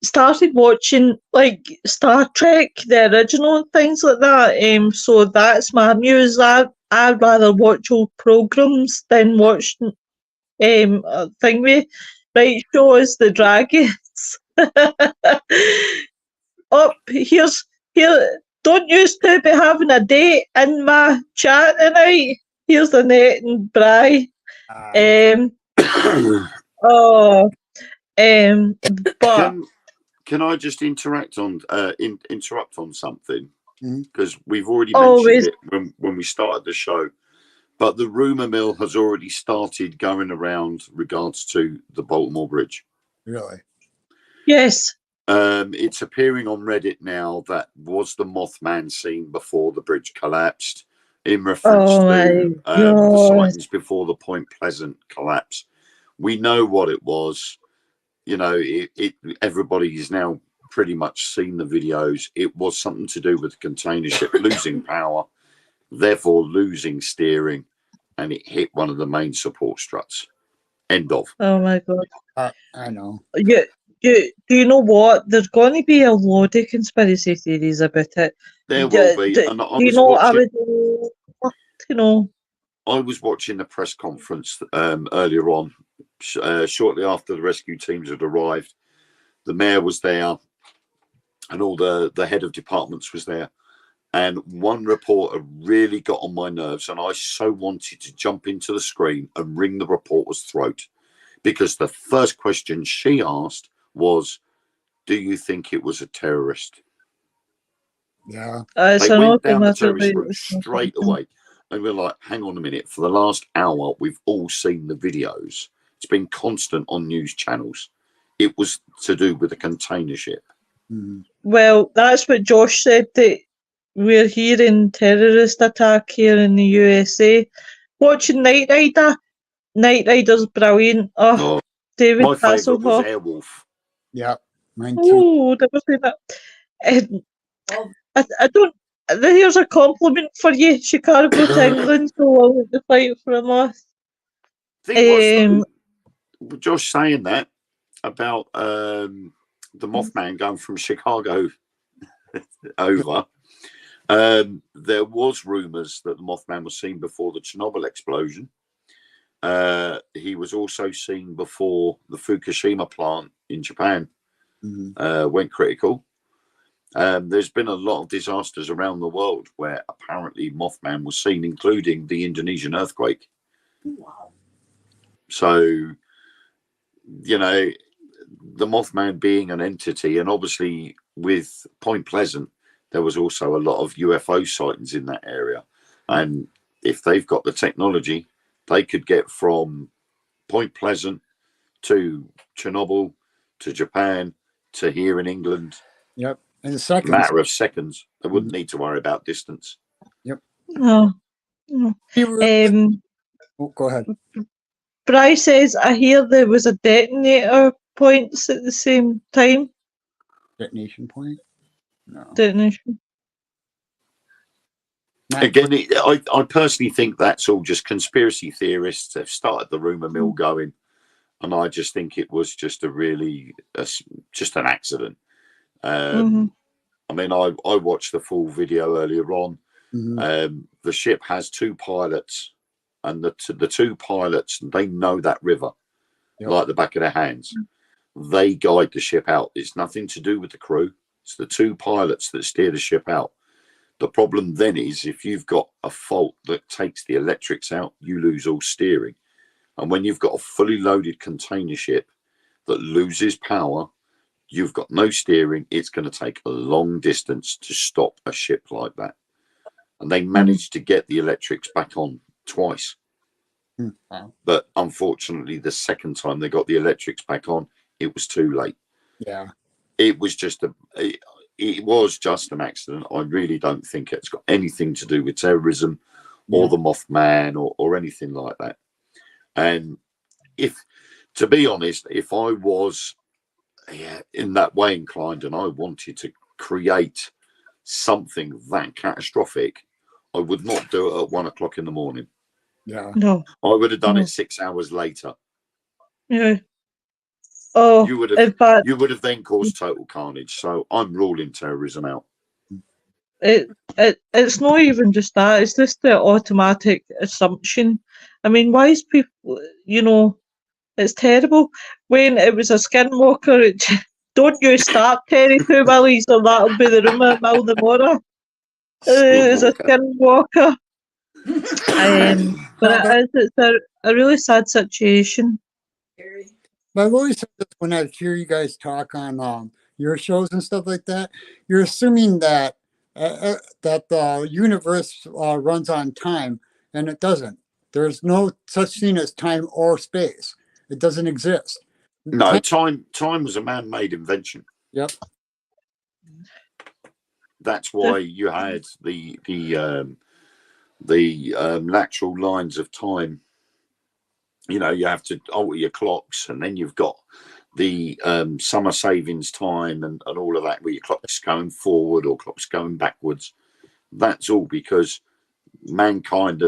Speaker 2: started watching like Star Trek, the original and things like that. So that's my muse. I'd rather watch old programs than watch a thing with right show us the dragons. Here. Don't use to be having a date in my chat tonight. Here's Annette and Bri. But
Speaker 3: can I just interrupt on something? Because we've already
Speaker 2: always
Speaker 3: mentioned it when we started the show. But the rumour mill has already started going around regards to the Baltimore Bridge.
Speaker 1: Really?
Speaker 2: yes.
Speaker 3: It's appearing on Reddit now. That was the Mothman scene before the bridge collapsed, in reference to the sightings before the Point Pleasant collapse. We know what it was. You know, everybody's now pretty much seen the videos. It was something to do with the container ship losing power, therefore losing steering, and it hit one of the main support struts. End of.
Speaker 2: Oh my god.
Speaker 1: I know.
Speaker 2: Do you know what? There's going to be a load of conspiracy theories about it.
Speaker 3: There will be. And
Speaker 2: do you know what I would do? You know,
Speaker 3: I was watching the press conference earlier on, shortly after the rescue teams had arrived. The mayor was there, and all the head of departments was there. And one reporter really got on my nerves, and I so wanted to jump into the screen and wring the reporter's throat, because the first question she asked was, "Do you think it was a terrorist?"
Speaker 1: Yeah.
Speaker 3: They went down the terrorist route straight away. And we're like, hang on a minute. For the last hour, we've all seen the videos. It's been constant on news channels. It was to do with a container ship.
Speaker 1: Mm-hmm.
Speaker 2: Well, that's what Josh said, that we're hearing terrorist attack here in the USA. Watching Knight Rider. Knight Rider's brilliant. Oh, David
Speaker 3: my favourite was
Speaker 2: Hasselhoff.
Speaker 3: Airwolf.
Speaker 1: Yeah, mine too.
Speaker 2: Oh, never seen that. I don't. Here's a compliment for you. She can't go to England so long to fight for a loss.
Speaker 3: Josh saying that about the Mothman going from Chicago over. There was rumours that the Mothman was seen before the Chernobyl explosion. He was also seen before the Fukushima plant in Japan went critical. There's been a lot of disasters around the world where apparently Mothman was seen, including the Indonesian earthquake.
Speaker 5: Wow.
Speaker 3: So, you know, the Mothman being an entity, and obviously with Point Pleasant, there was also a lot of UFO sightings in that area. And if they've got the technology, they could get from Point Pleasant to Chernobyl to Japan to here in England.
Speaker 1: Yep. In a second.
Speaker 3: Matter of seconds. They wouldn't need to worry about distance.
Speaker 1: Yep.
Speaker 2: No.
Speaker 1: Go ahead.
Speaker 2: Bryce says, I hear there was a detonator points at the same time.
Speaker 1: Detonation point? No.
Speaker 2: Detonation.
Speaker 3: Again, I personally think that's all just conspiracy theorists have started the rumour mill going. And I just think it was just just an accident. I mean, I watched the full video earlier on. The ship has 2 pilots, and the 2 pilots, they know that river like the back of their hands. They guide the ship out. It's nothing to do with the crew. It's the 2 pilots that steer the ship out. The problem then is if you've got a fault that takes the electrics out, you lose all steering. And when you've got a fully loaded container ship that loses power, you've got no steering. It's going to take a long distance to stop a ship like that. And they managed to get the electrics back on twice. But unfortunately, the second time they got the electrics back on, it was too late.
Speaker 1: Yeah.
Speaker 3: It was just it was just an accident. I really don't think it's got anything to do with terrorism or the Mothman or anything like that. And to be honest, if I was in that way inclined and I wanted to create something that catastrophic, I would not do it at 1 o'clock in the morning.
Speaker 1: Yeah.
Speaker 2: No.
Speaker 3: I would have done it 6 hours later.
Speaker 2: Yeah. Oh,
Speaker 3: You would have then caused total carnage. So I'm ruling terrorism out.
Speaker 2: It's not even just that, it's just the automatic assumption. I mean, why is people, it's terrible. When it was a skinwalker, don't you start Terry Poo Willies or that'll be the rumour mill the morrow. It was a skinwalker. But it's a really sad situation.
Speaker 1: But I've always said this when I hear you guys talk on your shows and stuff like that. You're assuming that the universe runs on time, and it doesn't. There's no such thing as time or space. It doesn't exist.
Speaker 3: No, time was a man-made invention.
Speaker 1: Yep.
Speaker 3: That's why you had the natural lines of time. You have to alter your clocks, and then you've got the summer savings time and all of that, where your clock's going forward or clock's going backwards. That's all because mankind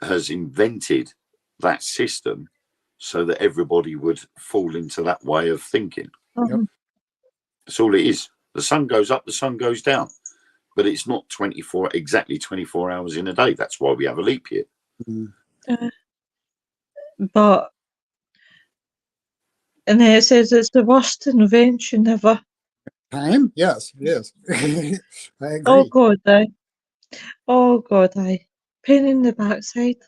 Speaker 3: has invented that system so that everybody would fall into that way of thinking.
Speaker 1: Yep.
Speaker 3: That's all it is. The sun goes up, the sun goes down, but it's not exactly 24 hours in a day. That's why we have a leap year.
Speaker 2: And then it says it's the worst invention ever.
Speaker 1: Time? Yes, it is. I agree.
Speaker 2: Oh God, aye. Pain in the backside.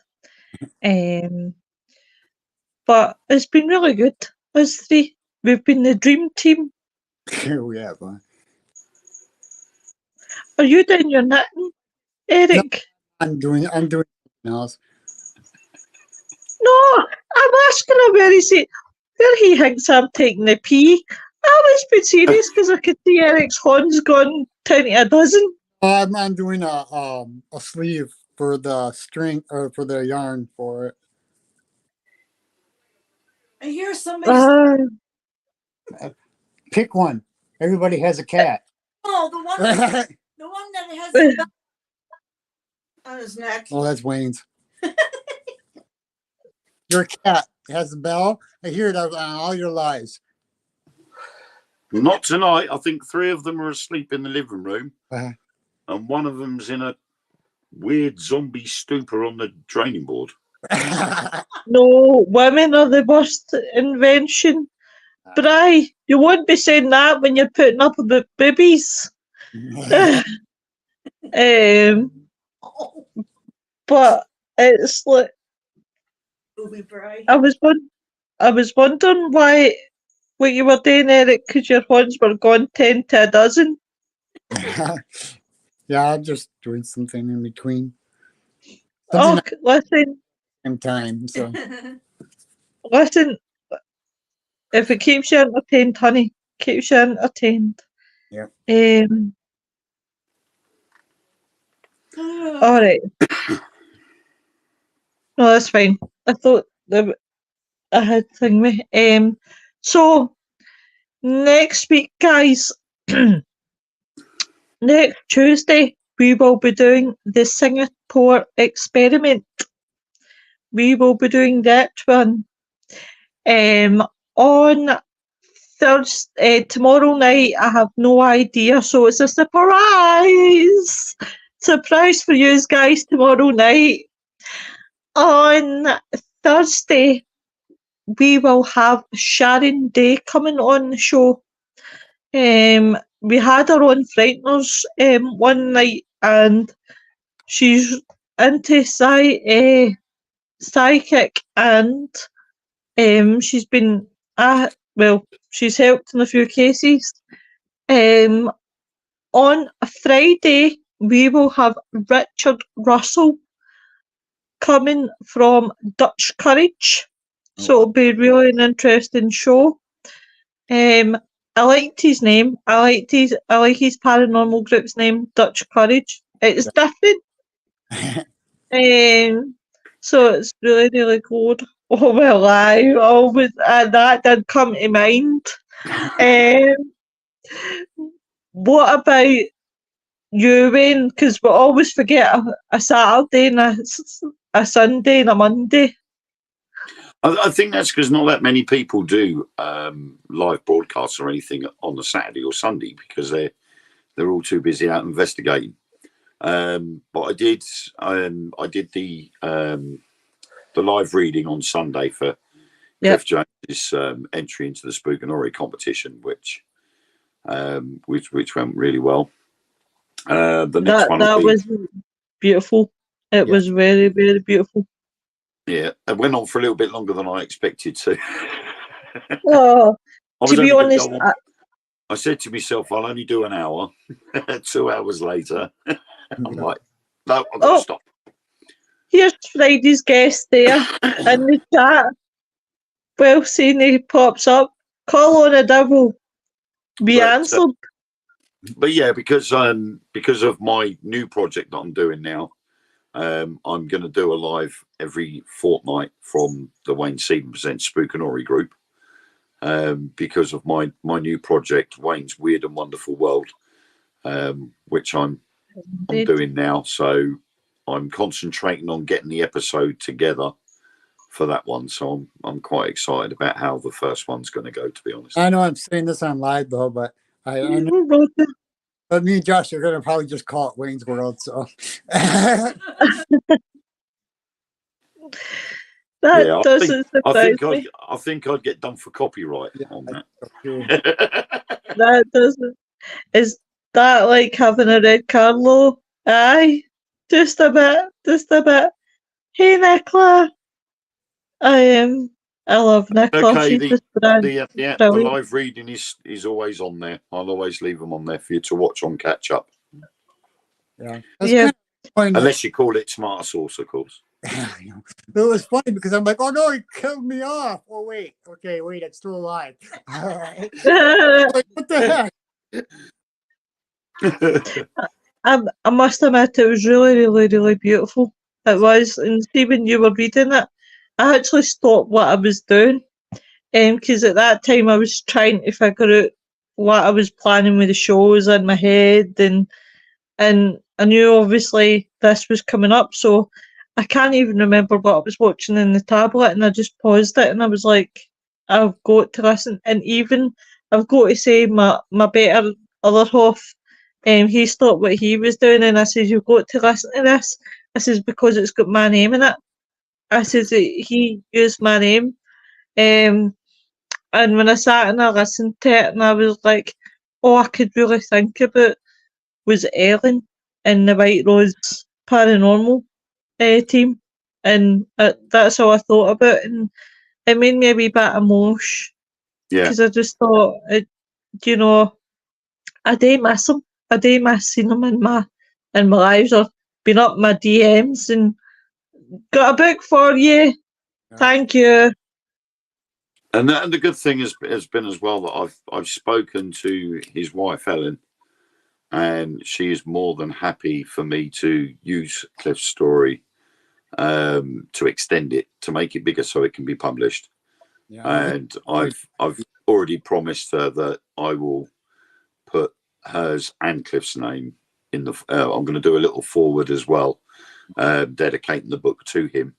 Speaker 2: But it's been really good, us 3. We've been the dream team.
Speaker 1: We have.
Speaker 2: Are you doing your knitting, Eric?
Speaker 1: No, I'm doing something else.
Speaker 2: No, I'm asking him where he thinks I'm taking the pee. I was being serious because I could see Eric's horns gone 10 to a dozen.
Speaker 1: I'm doing a sleeve for the string or for the yarn for it.
Speaker 5: I hear somebody.
Speaker 1: Pick one. Everybody has a cat.
Speaker 5: Oh, the one that has the bell on his neck.
Speaker 1: Oh, that's Wayne's. Your cat has a bell. I hear it on all your lives.
Speaker 3: Not tonight. I think 3 of them are asleep in the living room, and one of them's in a weird zombie stupor on the draining board.
Speaker 2: No, women are the worst invention. But you won't be saying that when you're putting up about boobies. But it's like I was wondering what you were doing, Eric, because your horns were gone 10 to a dozen.
Speaker 1: Yeah, I'm just doing something in between.
Speaker 2: Listen.
Speaker 1: Same time, so.
Speaker 2: Listen. If it keeps you entertained, honey, keeps you entertained.
Speaker 1: Yeah.
Speaker 2: All right. No, that's fine. I thought that I had thing me. So next week, guys, next Tuesday, we will be doing the Singapore experiment. We will be doing that one. On Thursday, tomorrow night, I have no idea, so it's a surprise. surprise for you guys tomorrow night. On Thursday, we will have Sharon Day coming on the show. We had her on Frighteners one night, and she's into psychic, and she's been she's helped in a few cases. On a Friday, we will have Richard Russell coming from Dutch Courage, so it'll be really an interesting show. I liked his name. I like his paranormal group's name, Dutch Courage. It's different. So it's really, really good. Oh well, I always that did come to mind. What about you, Wayne? Because we always forget a Saturday and a Sunday and a Monday.
Speaker 3: I think that's because not that many people do live broadcasts or anything on a Saturday or Sunday because they're all too busy out investigating. But I did the live reading on Sunday for Cliff Jones's entry into the Spookanori competition, which went really well. The next one
Speaker 2: was beautiful. It was very, very beautiful.
Speaker 3: Yeah, it went on for a little bit longer than I expected to.
Speaker 2: To be honest,
Speaker 3: I said to myself, I'll only do an hour. 2 hours later, I'm like, no, I've got to stop.
Speaker 2: Here's Friday's guest there in the chat. Well, seeing he pops up, call on a devil. Be answered.
Speaker 3: But yeah, because of my new project that I'm doing now, I'm going to do a live every fortnight from the Wayne Seaton Presents Spookanori group because of my new project, Wayne's Weird and Wonderful World, which I'm doing now. So I'm concentrating on getting the episode together for that one. So I'm quite excited about how the first one's going to go, to be honest.
Speaker 1: I know I'm saying this on live though, but I know. But me and Josh are going to probably just call it Wayne's World, so.
Speaker 3: I think I'd get done for copyright on that.
Speaker 2: That doesn't. Is that like having a red Carlo? Aye, just a bit. Hey, Nicola. I love Nicola.
Speaker 3: Okay, the live reading is always on there. I'll always leave them on there for you to watch on catch up.
Speaker 1: Yeah.
Speaker 3: Unless you call it Smart Sauce, of course.
Speaker 1: It was funny because I'm like, oh no, he killed me off. Oh wait, it's still alive. Like, what the
Speaker 2: heck? I must admit, it was really, really, really beautiful. It was, and see when you were reading it, I actually stopped what I was doing, because at that time I was trying to figure out what I was planning with the shows in my head, and I knew obviously this was coming up, so I can't even remember what I was watching in the tablet, and I just paused it and I was like, I've got to listen. And even I've got to say my better other half, he stopped what he was doing and I said, you've got to listen to this. I says, because it's got my name in it. I says, he used my name. And when I sat and I listened to it and I was like, all I could really think about was Ellen and the White Rose Paranormal team, and that's all I thought about, and it made me a wee bit emotional. Yeah, because I just thought, I do miss them. I do miss seeing them in my lives or being up my DMs and got a book for you. Yeah. Thank you.
Speaker 3: And the good thing has been as well that I've spoken to his wife Ellen, and she is more than happy for me to use Cliff's story to extend it, to make it bigger so it can be published. Yeah. And I've already promised her that I will put hers and Cliff's name in the I'm going to do a little forward as well, dedicating the book to him,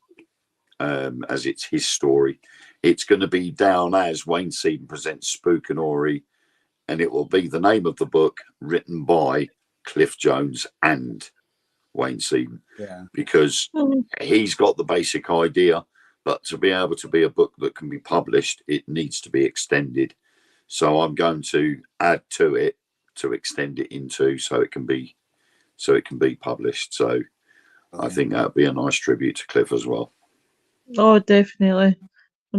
Speaker 3: as it's his story. It's going to be down as Wayne Seaton Presents Spookanori, and it will be the name of the book written by Cliff Jones and Wayne Seaton,
Speaker 1: Yeah.
Speaker 3: because he's got the basic idea, but to be able to be a book that can be published, it needs to be extended. So I'm going to add to it to extend it into so it can be published. So I think that'd be a nice tribute to Cliff as well.
Speaker 2: Oh, definitely.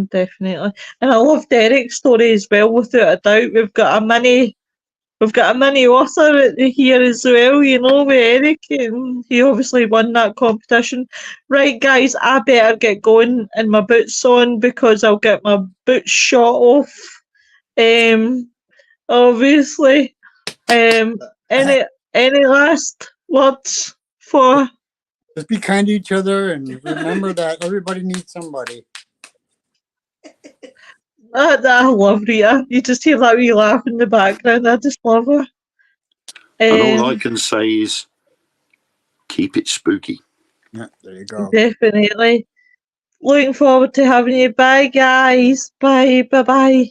Speaker 2: Definitely. And I love Derek's story as well, without a doubt. We've got a mini author here as well, you know, with Eric, and he obviously won that competition. Right, guys, I better get going and my boots on because I'll get my boots shot off. Obviously. Any last words for?
Speaker 1: Just be kind to each other and remember that everybody needs somebody.
Speaker 2: I love Rita. You just hear that wee laugh in the background. I just love her.
Speaker 3: And all I can say is keep it spooky.
Speaker 1: Yeah, there you go.
Speaker 2: Definitely. Looking forward to having you. Bye, guys. Bye. Bye-bye.